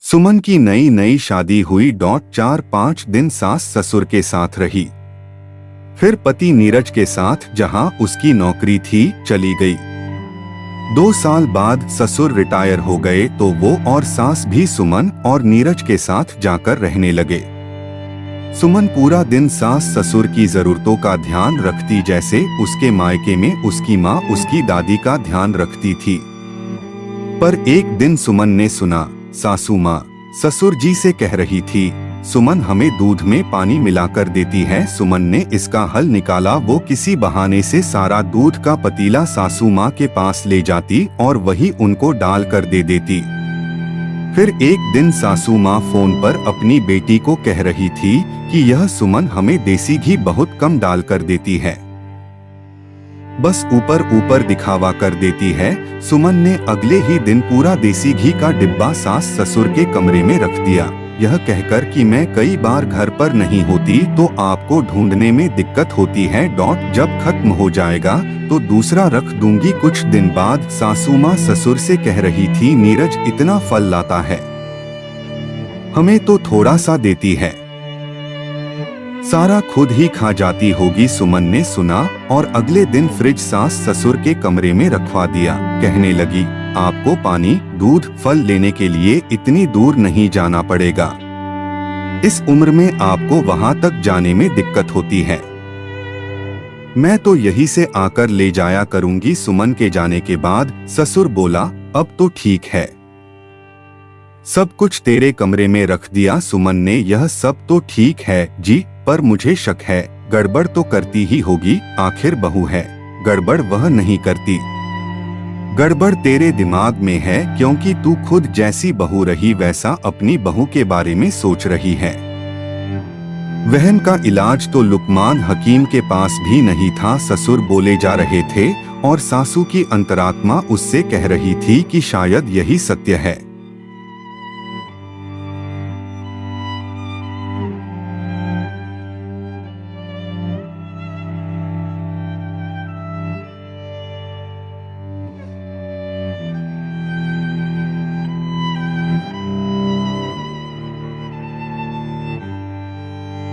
सुमन की नई नई शादी हुई। 4-5 दिन सास ससुर के साथ रही, फिर पति नीरज के साथ जहां उसकी नौकरी थी चली गई। 2 साल बाद ससुर रिटायर हो गए तो वो और सास भी सुमन और नीरज के साथ जाकर रहने लगे। सुमन पूरा दिन सास ससुर की जरूरतों का ध्यान रखती, जैसे उसके मायके में उसकी माँ उसकी दादी का ध्यान रखती थी। पर एक दिन सुमन ने सुना सासू माँ ससुर जी से कह रही थी, सुमन हमें दूध में पानी मिलाकर देती है। सुमन ने इसका हल निकाला। वो किसी बहाने से सारा दूध का पतीला सासू माँ के पास ले जाती और वही उनको डाल कर दे देती। फिर एक दिन सासू माँ फोन पर अपनी बेटी को कह रही थी कि यह सुमन हमें देसी घी बहुत कम डाल कर देती है, बस ऊपर ऊपर दिखावा कर देती है। सुमन ने अगले ही दिन पूरा देसी घी का डिब्बा सास ससुर के कमरे में रख दिया, यह कहकर कि मैं कई बार घर पर नहीं होती तो आपको ढूंढने में दिक्कत होती है। जब खत्म हो जाएगा तो दूसरा रख दूंगी। कुछ दिन बाद सासू माँ ससुर से कह रही थी, नीरज इतना फल लाता है, हमें तो थोड़ा सा देती है, सारा खुद ही खा जाती होगी। सुमन ने सुना और अगले दिन फ्रिज सास ससुर के कमरे में रखवा दिया। कहने लगी, आपको पानी दूध फल लेने के लिए इतनी दूर नहीं जाना पड़ेगा, इस उम्र में आपको वहां तक जाने में दिक्कत होती है, मैं तो यही से आकर ले जाया करूंगी। सुमन के जाने के बाद ससुर बोला, अब तो ठीक है, सब कुछ तेरे कमरे में रख दिया। सुमन ने, यह सब तो ठीक है जी, पर मुझे शक है, गड़बड़ तो करती ही होगी, आखिर बहू है, गड़बड़ वह नहीं करती, गड़बड़ तेरे दिमाग में है, क्योंकि तू खुद जैसी बहू रही वैसा अपनी बहू के बारे में सोच रही है। वहम का इलाज तो लुकमान हकीम के पास भी नहीं था। ससुर बोले जा रहे थे और सासू की अंतरात्मा उससे कह रही थी कि शायद यही सत्य है।